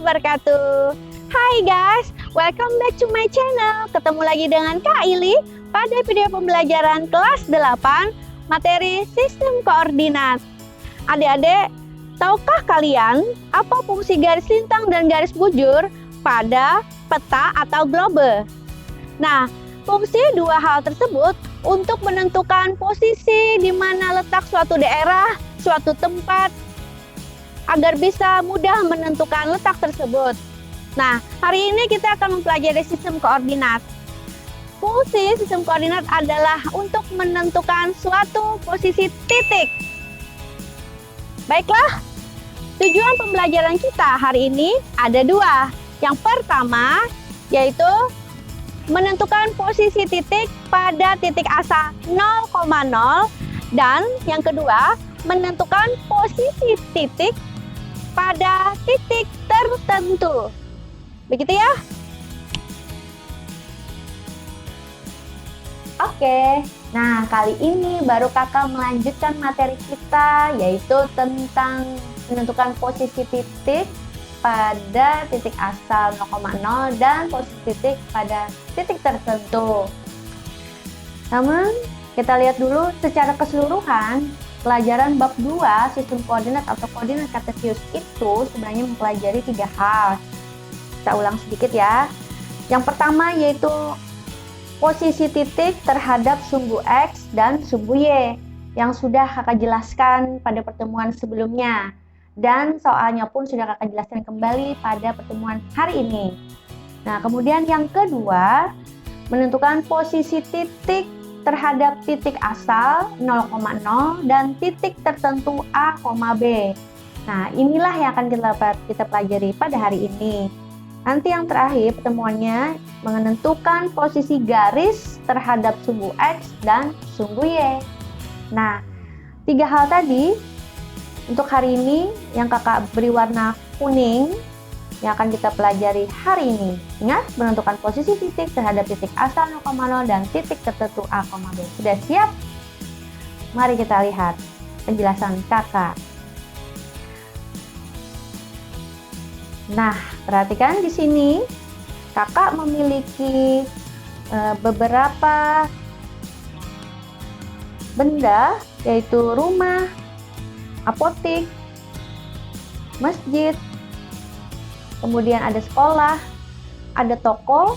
wabarakatuh. Hai guys, welcome back to my channel. Ketemu lagi dengan Kak Ili pada video pembelajaran kelas 8 materi sistem koordinat. Adik-adik, tahukah kalian apa fungsi garis lintang dan garis bujur pada peta atau globe? Nah, fungsi dua hal tersebut untuk menentukan posisi di mana letak suatu daerah, suatu tempat, agar bisa mudah menentukan letak tersebut. Nah, hari ini kita akan mempelajari sistem koordinat. Fungsi sistem koordinat adalah untuk menentukan suatu posisi titik. Baiklah, tujuan pembelajaran kita hari ini ada dua. Yang pertama, yaitu menentukan posisi titik pada titik asal 0,0, dan yang kedua, menentukan posisi titik pada titik tertentu. Begitu ya? Oke, nah kali ini baru kakak melanjutkan materi kita, yaitu tentang menentukan posisi titik pada titik asal 0,0 dan posisi titik pada titik tertentu. Namun, kita lihat dulu secara keseluruhan. Pelajaran bab 2 sistem koordinat atau koordinat kartesius itu sebenarnya mempelajari 3 hal. Kita ulang sedikit ya. Yang pertama yaitu posisi titik terhadap sumbu X dan sumbu Y yang sudah kakak jelaskan pada pertemuan sebelumnya. Dan soalnya pun sudah kakak jelaskan kembali pada pertemuan hari ini. Nah, kemudian yang kedua, menentukan posisi titik terhadap titik asal 0,0 dan titik tertentu A, B. Nah, inilah yang akan kita pelajari pada hari ini. Nanti yang terakhir pertemuannya menentukan posisi garis terhadap sumbu X dan sumbu Y. Nah, 3 hal tadi untuk hari ini yang kakak beri warna kuning yang akan kita pelajari hari ini. Ingat, menentukan posisi titik terhadap titik asal 0,0 dan titik tertentu A, B. Sudah siap? Mari kita lihat penjelasan kakak. Nah, perhatikan di sini kakak memiliki beberapa benda, yaitu rumah, apotik, masjid, kemudian ada sekolah, ada toko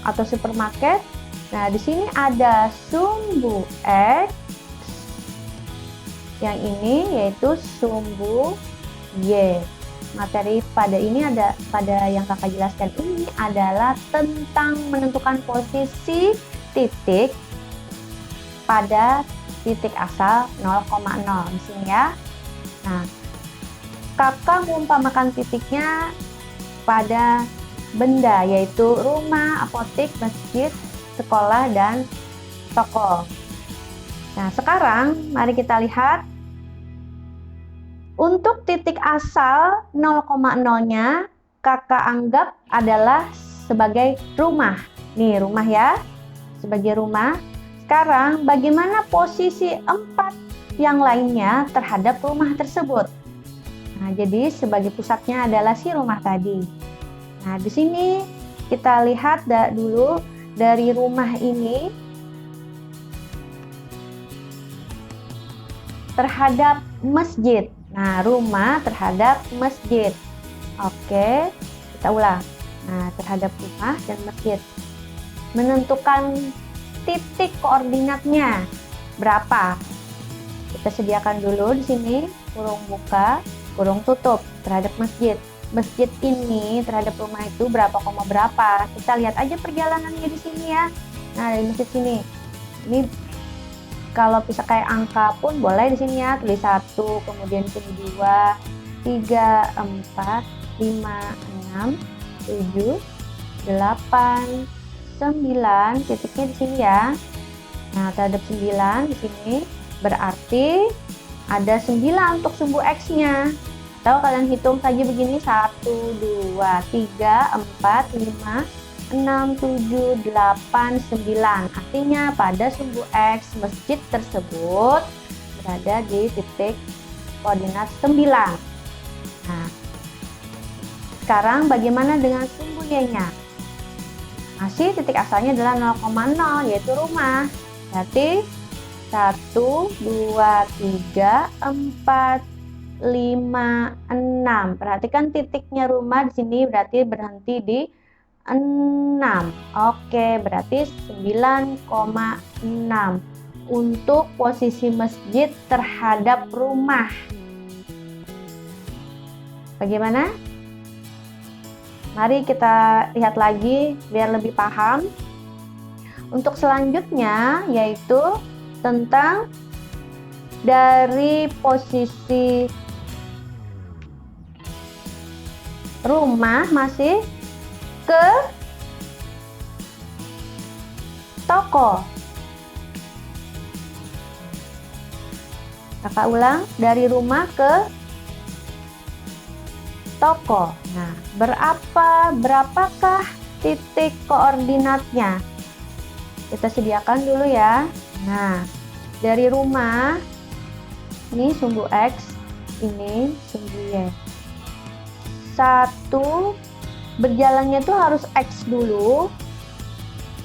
atau supermarket. Nah, di sini ada sumbu X. Yang ini yaitu sumbu Y. Materi pada yang kakak jelaskan ini adalah tentang menentukan posisi titik pada titik asal 0,0 di sini ya. Nah, kakak mengumpamakan titiknya pada benda, yaitu rumah, apotik, masjid, sekolah, dan toko. Nah, sekarang mari kita lihat. Untuk titik asal 0,0-nya kakak anggap adalah sebagai rumah. Nih, rumah ya, sebagai rumah. Sekarang bagaimana posisi 4 yang lainnya terhadap rumah tersebut? Nah, jadi sebagai pusatnya adalah si rumah tadi. Nah, di sini kita lihat dulu dari rumah ini terhadap masjid. Nah, rumah terhadap masjid. Oke, kita ulang. Nah, terhadap rumah dan masjid. Menentukan titik koordinatnya berapa? Kita sediakan dulu di sini kurung buka, kurung tutup terhadap masjid. Masjid ini terhadap rumah itu berapa koma berapa? Kita lihat aja perjalanannya di sini ya. Nah, dari masjid sini. Ini kalau bisa kayak angka pun boleh di sini ya, tulis 1, kemudian sini 2, 3, 4, 5, 6, 7, 8, 9, titiknya di sini ya. Nah, terhadap 9 di sini berarti ada 9 untuk sumbu X-nya. Atau kalian hitung saja begini, 1, 2, 3, 4, 5, 6, 7, 8, 9. Artinya pada sumbu X masjid tersebut berada di titik koordinat 9. Nah, Sekarang bagaimana dengan sumbu Y-nya? Masih titik asalnya adalah 0,0, yaitu rumah. Berarti 1, 2, 3, 4, 5, 6. Perhatikan titiknya rumah di sini berarti berhenti di 6. Oke, berarti 9,6 untuk posisi masjid terhadap rumah. Bagaimana? Mari kita lihat lagi biar lebih paham. Untuk selanjutnya yaitu tentang dari posisi rumah masih ke toko. Kakak ulang, dari rumah ke toko. Nah, berapakah titik koordinatnya? Kita sediakan dulu ya. Nah, dari rumah, ini sumbu X, ini sumbu Y. 1, berjalannya tuh harus X dulu.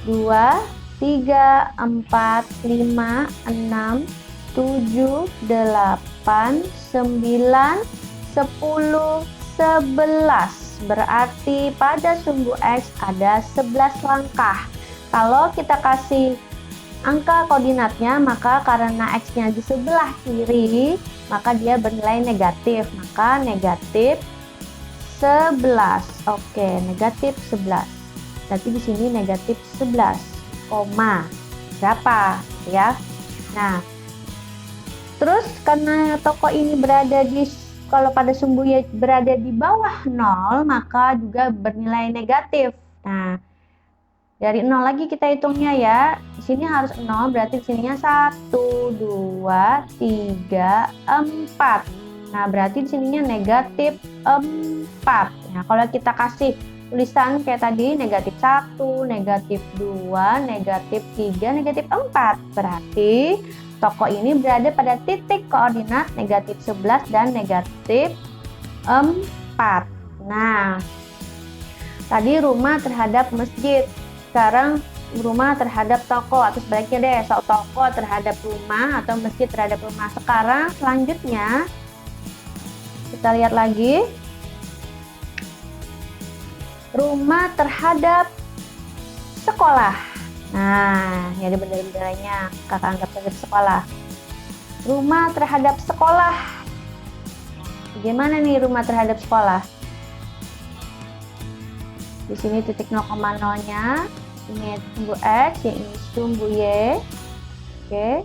2, 3, 4, 5, 6, 7, 8, 9, 10, 11. Berarti pada sumbu X ada 11 langkah. Kalau kita kasih angka koordinatnya, maka karena X-nya di sebelah kiri, maka dia bernilai negatif. Maka negatif 11. Oke, negatif 11. Berarti di sini negatif 11, koma berapa ya? Nah, terus karena toko ini berada di, kalau pada sumbu Y berada di bawah 0, maka juga bernilai negatif. Nah, dari 0 lagi kita hitungnya ya. Di sini harus 0, berarti di sininya 1, 2, 3, 4. Nah, berarti di sininya negatif 4. Nah, kalau kita kasih tulisan kayak tadi, negatif 1, negatif 2, negatif 3, negatif 4. Berarti toko ini berada pada titik koordinat negatif 11 dan negatif 4. Nah, tadi rumah terhadap masjid. Sekarang rumah terhadap toko, atau sebaliknya deh, toko terhadap rumah atau masjid terhadap rumah. Sekarang selanjutnya kita lihat lagi rumah terhadap sekolah. Nah, ini ada bendera-benderanya, kakak anggap sebagai sekolah. Rumah terhadap sekolah. Bagaimana nih rumah terhadap sekolah? Di sini titik 0,0-nya, ini sumbu X, yang ini sumbu Y. Oke.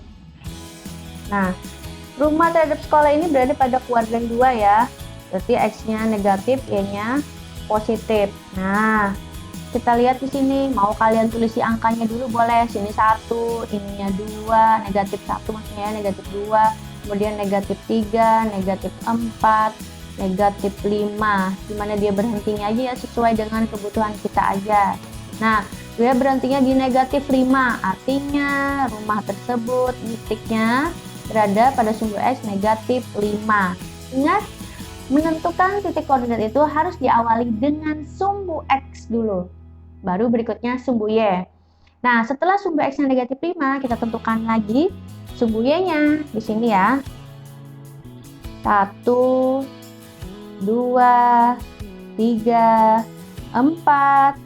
Nah, rumah terhadap sekolah ini berada pada kuadran 2 ya. Berarti X-nya negatif, Y-nya positif. Nah, kita lihat di sini, mau kalian tulis angkanya dulu boleh. Sini 1, ininya 2, negatif 1 maksudnya, negatif 2, kemudian negatif 3, negatif 4, negatif 5. Dimana dia berhentinya aja ya, sesuai dengan kebutuhan kita aja. Nah, dia berhentinya di negatif 5, artinya rumah tersebut titiknya berada pada sumbu X negatif 5. Ingat, menentukan titik koordinat itu harus diawali dengan sumbu X dulu, baru berikutnya sumbu Y. Nah, setelah sumbu X yang negatif 5, kita tentukan lagi sumbu Y-nya di sini ya. 1, 2, 3, 4,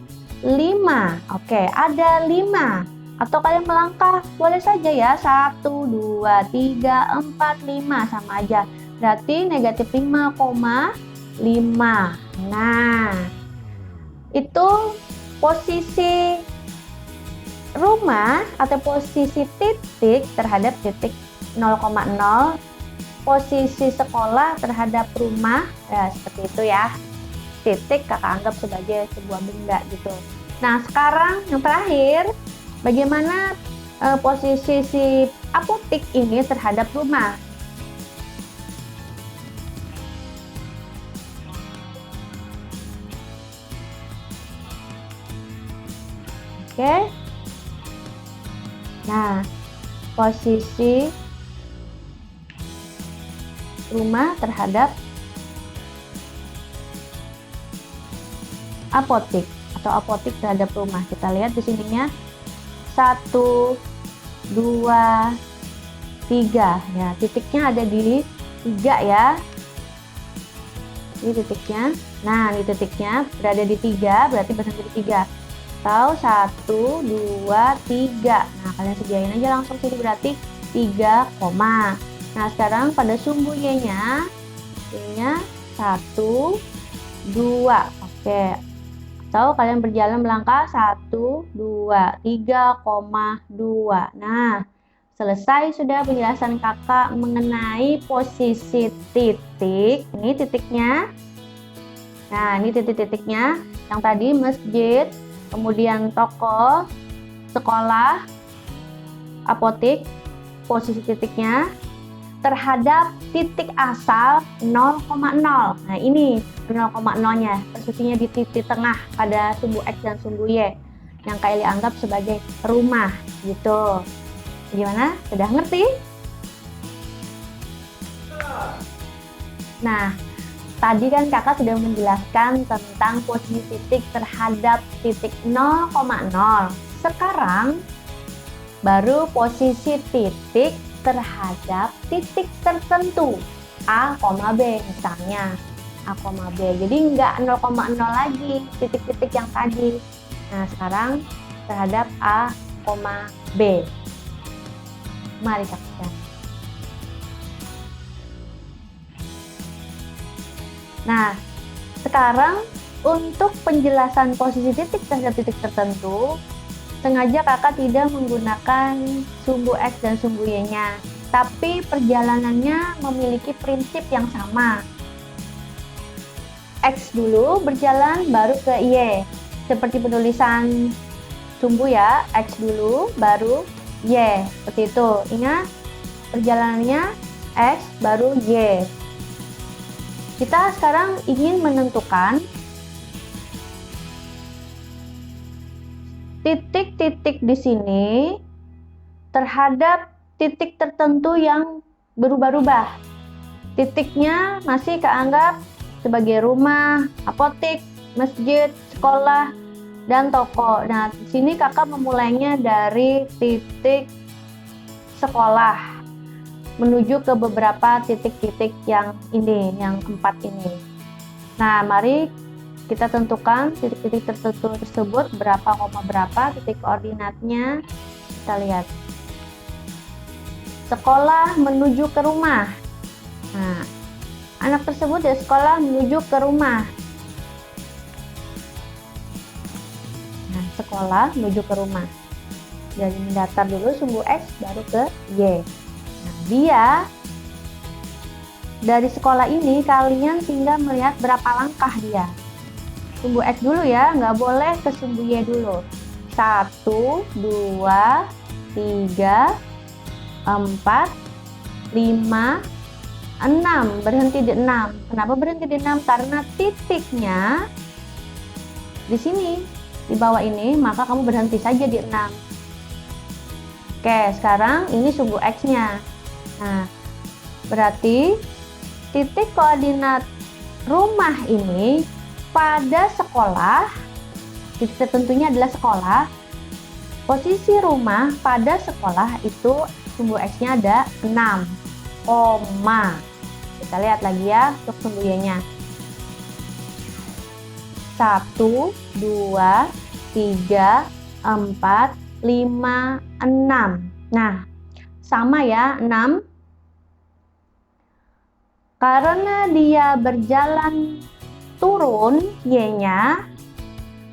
5. Oke, ada 5. Atau kalian melangkah, boleh saja ya. 1, 2, 3, 4, 5. Sama aja. Berarti negatif 5,5. Nah, itu posisi rumah atau posisi titik terhadap titik 0,0. Posisi sekolah terhadap rumah, ya seperti itu ya. Titik kakak anggap sebagai sebuah benda gitu. Nah, sekarang yang terakhir, bagaimana posisi si apotik ini terhadap rumah? Oke. Nah, posisi rumah terhadap apotik atau apotik terhadap rumah. Kita lihat di sininya 1, 2, 3. Ya, titiknya ada di 3 ya. Ini titiknya. Nah, ini titiknya berada di 3, berarti berhenti di 3. Atau 1, 2, 3. Nah, kalian sediain aja langsung sini, berarti 3, koma. Nah, sekarang pada sumbu Y-nya, Y-nya 1, 2. Oke. Atau kalian berjalan melangkah 1, 2, 3,2. Nah, selesai sudah penjelasan kakak mengenai posisi titik. Ini titiknya. Nah, ini titik-titiknya. Yang tadi masjid, kemudian toko, sekolah, apotik, posisi titiknya terhadap titik asal 0,0. Nah, ini 0,0-nya, posisinya di titik tengah pada sumbu X dan sumbu Y yang Kak Eli anggap sebagai rumah gitu. Gimana? Sudah ngerti? Nah, tadi kan kakak sudah menjelaskan tentang posisi titik terhadap titik 0,0. Sekarang baru posisi titik terhadap titik tertentu A, B misalnya A, B. Jadi nggak 0,0 lagi titik-titik yang tadi. Nah, sekarang terhadap A, B. Mari saksikan. Nah, sekarang untuk penjelasan posisi titik terhadap titik tertentu, sengaja kakak tidak menggunakan sumbu X dan sumbu Y-nya, tapi perjalanannya memiliki prinsip yang sama. X dulu berjalan baru ke Y, seperti penulisan sumbu ya, X dulu baru Y, seperti itu. Ingat, perjalanannya X baru Y. Kita sekarang ingin menentukan titik-titik di sini terhadap titik tertentu yang berubah-ubah. Titiknya masih keanggap sebagai rumah, apotik, masjid, sekolah, dan toko. Nah, di sini kakak memulainya dari titik sekolah menuju ke beberapa titik-titik yang ini, yang 4 ini. Nah, mari kita tentukan titik-titik tertentu tersebut berapa koma berapa titik koordinatnya. Kita lihat. Sekolah menuju ke rumah. Nah, anak tersebut dari sekolah menuju ke rumah. Nah, sekolah menuju ke rumah. Jadi mendatar dulu sumbu X baru ke Y. Nah, dia dari sekolah ini kalian tinggal melihat berapa langkah dia. Sumbu X dulu ya, nggak boleh ke sumbu Y dulu. 1, 2, 3, 4, 5, 6. Berhenti di 6. Kenapa berhenti di 6? Karena titiknya di sini, di bawah ini, maka kamu berhenti saja di 6. Oke, sekarang ini sumbu X-nya. Nah, berarti titik koordinat rumah ini pada sekolah, titik tertentunya adalah sekolah. Posisi rumah pada sekolah itu sumbu X-nya ada 6, koma. Kita lihat lagi ya untuk sumbu Y-nya. 1, 2, 3, 4, 5, 6. Nah, sama ya, 6. Karena dia berjalan turun Y-nya,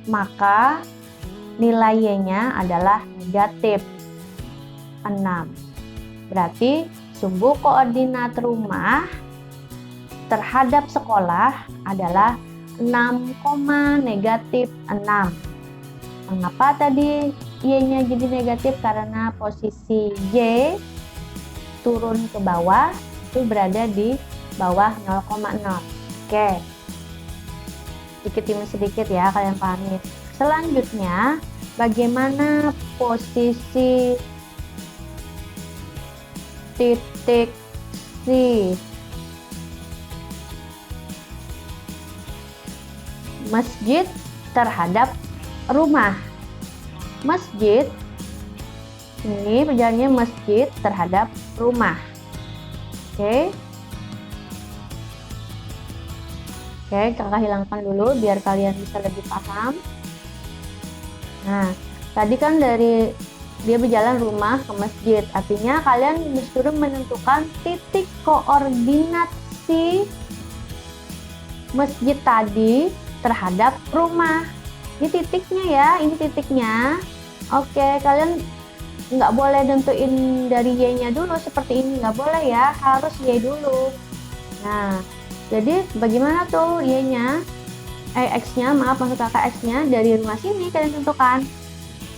maka nilai Y-nya adalah negatif 6. Berarti sumbu koordinat rumah terhadap sekolah adalah 6, negatif 6. Mengapa tadi Y-nya jadi negatif? Karena posisi Y turun ke bawah itu berada di bawah 0,0. Oke, sedikit demi sedikit ya kalian pahami. Selanjutnya, bagaimana posisi titik C? Masjid terhadap rumah. Masjid, ini perjalanannya masjid terhadap rumah. Oke. Oke, kakak hilangkan dulu biar kalian bisa lebih paham. Nah, tadi kan dari dia berjalan rumah ke masjid, artinya kalian disuruh menentukan titik koordinat si masjid tadi terhadap rumah. Ini titiknya ya, ini titiknya. Oke, kalian nggak boleh nentuin dari Y-nya dulu seperti ini, nggak boleh ya, harus Y dulu. Nah, jadi bagaimana tuh Y-nya? X-nya, maaf maksud kakak X-nya dari rumah sini kalian tentukan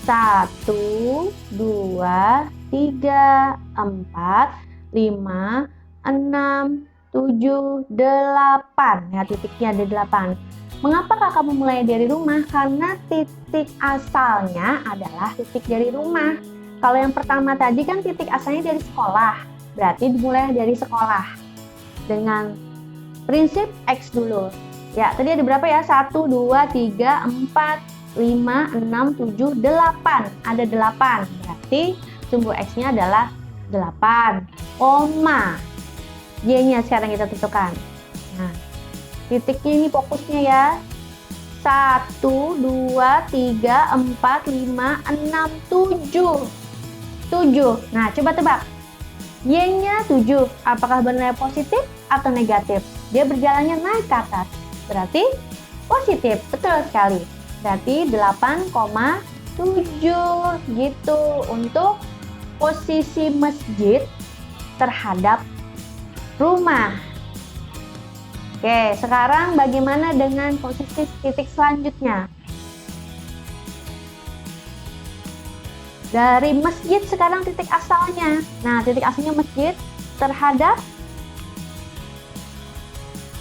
1, 2, 3, 4, 5, 6, 7, 8. Ya, titiknya ada 8. Mengapa kakak memulai dari rumah? Karena titik asalnya adalah titik dari rumah. Kalau yang pertama tadi kan titik asalnya dari sekolah, berarti dimulai dari sekolah dengan prinsip X dulu. Ya, tadi ada berapa ya? 1, 2, 3, 4, 5, 6, 7, 8. Ada 8. Berarti sumbu X-nya adalah 8. Koma. Y-nya sekarang kita tentukan. Nah, titiknya ini fokusnya ya. 1, 2, 3, 4, 5, 6, 7. 7. Nah, coba tebak. Y-nya 7. Apakah bernilai positif atau negatif? Dia berjalannya naik ke atas, berarti positif. Betul sekali, berarti 8,7 gitu untuk posisi masjid terhadap rumah. Oke, sekarang bagaimana dengan posisi titik selanjutnya? Dari masjid sekarang titik asalnya. Nah, titik asalnya masjid terhadap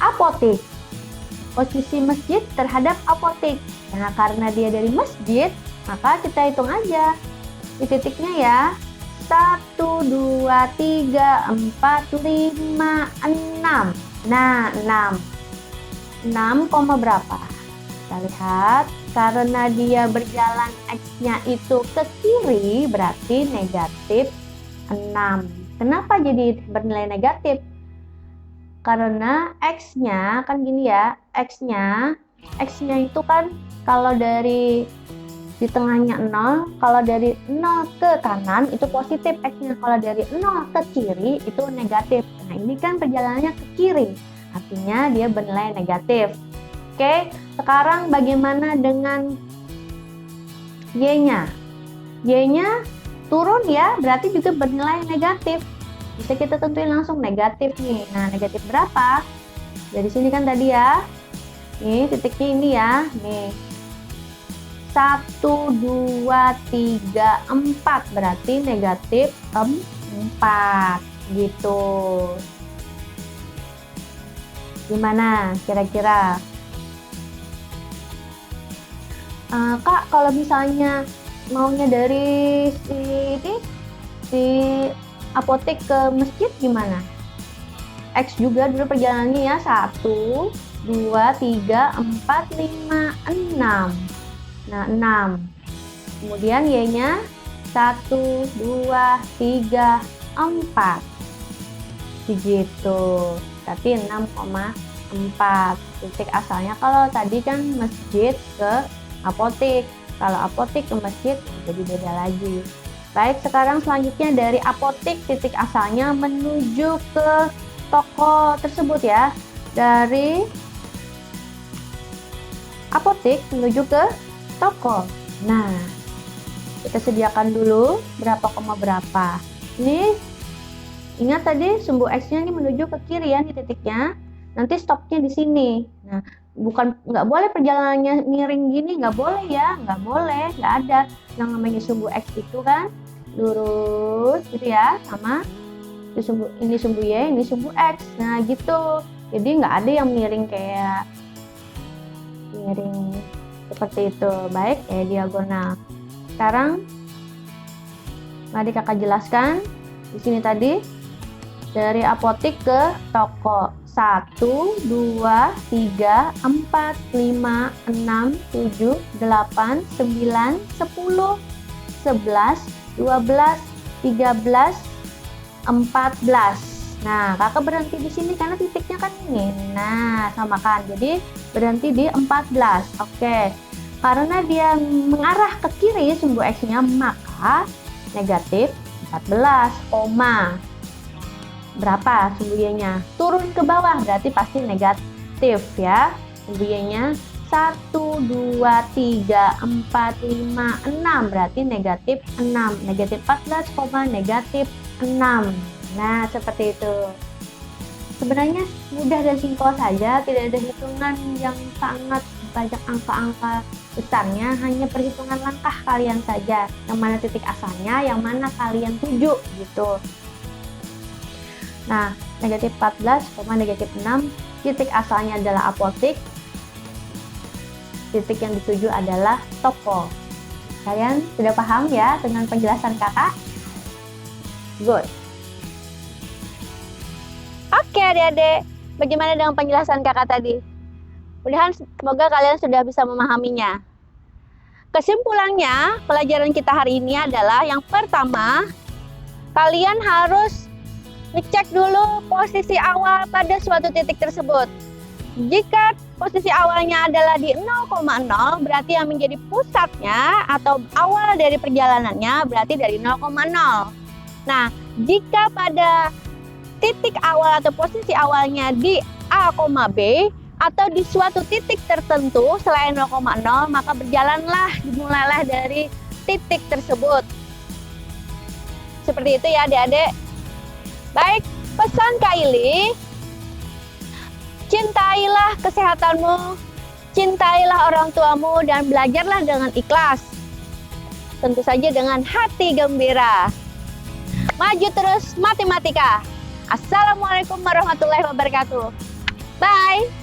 apotik. Posisi masjid terhadap apotik. Nah, karena dia dari masjid, maka kita hitung aja di titiknya ya. 1, 2, 3, 4, 5, 6. Nah, 6. 6, berapa? Kita lihat, karena dia berjalan X-nya itu ke kiri, berarti negatif 6. Kenapa jadi bernilai negatif? Karena X-nya kan gini ya, X-nya itu kan kalau dari di tengahnya 0, kalau dari 0 ke kanan itu positif X-nya, kalau dari 0 ke kiri itu negatif. Nah, ini kan perjalanannya ke kiri, artinya dia bernilai negatif. Oke, sekarang bagaimana dengan Y-nya? Y-nya turun ya, berarti juga bernilai negatif. Bisa kita tentuin langsung negatif nih. Nah, negatif berapa? Dari sini kan tadi ya. Nih, titiknya ini ya. Nih. 1, 2, 3, 4. Berarti negatif 4. Gitu. Gimana kira-kira? Kak, kalau misalnya maunya dari si apotek ke masjid gimana? X juga dulu perjalanannya ya. 1, 2, 3, 4, 5, 6. Nah, 6. Kemudian Y-nya 1, 2, 3, 4. Begitu. Berarti 6,4. Titik asalnya kalau tadi kan masjid ke apotek. Kalau apotek ke masjid jadi beda lagi. Baik, sekarang selanjutnya dari apotek titik asalnya menuju ke toko tersebut ya. Dari apotek menuju ke toko. Nah, kita sediakan dulu berapa koma berapa. Ini ingat tadi sumbu X-nya ini menuju ke kiri ya, di titiknya. Nanti stopnya di sini. Nah, nggak boleh perjalanannya miring gini, nggak boleh ya, nggak boleh, nggak ada yang namanya sumbu X itu kan lurus gitu ya, sama ini sumbu Y, ini sumbu X. Nah gitu, jadi nggak ada yang miring kayak miring seperti itu. Baik, diagonal. Sekarang mari kakak jelaskan di sini tadi dari apotek ke toko. 1, 2, 3, 4, 5, 6, 7, 8, 9, 10, 11, 12, 13, 14. Nah, kakak berhenti di sini karena titiknya kan ini. Nah, sama kan. Jadi berhenti di 14. Oke. Karena dia mengarah ke kiri sumbu X-nya, maka negatif 14, koma. Berapa sumbu Y-nya? Turun ke bawah berarti pasti negatif ya. Sumbu Y-nya 1, 2, 3, 4, 5, 6 berarti negatif 6. Negatif 14, negatif 6. Nah, seperti itu. Sebenarnya mudah dan simpel saja, tidak ada hitungan yang sangat banyak angka-angka besarnya, hanya perhitungan langkah kalian saja. Yang mana titik asalnya, yang mana kalian tuju gitu. Nah, negatif 14, negatif 6, titik asalnya adalah apotik, titik yang dituju adalah toko. Kalian sudah paham ya dengan penjelasan kakak? Good. Oke adik-adik, bagaimana dengan penjelasan kakak tadi? Mudah-mudahan semoga kalian sudah bisa memahaminya. Kesimpulannya, pelajaran kita hari ini adalah yang pertama, kalian harus ngecek dulu posisi awal pada suatu titik tersebut. Jika posisi awalnya adalah di 0,0, berarti yang menjadi pusatnya atau awal dari perjalanannya berarti dari 0,0. Nah, jika pada titik awal atau posisi awalnya di A, B atau di suatu titik tertentu selain 0,0, maka dimulailah dari titik tersebut. Seperti itu ya adik-adik. Baik, pesan Kak Ili, cintailah kesehatanmu, cintailah orang tuamu, dan belajarlah dengan ikhlas. Tentu saja dengan hati gembira. Maju terus matematika. Assalamualaikum warahmatullahi wabarakatuh. Bye.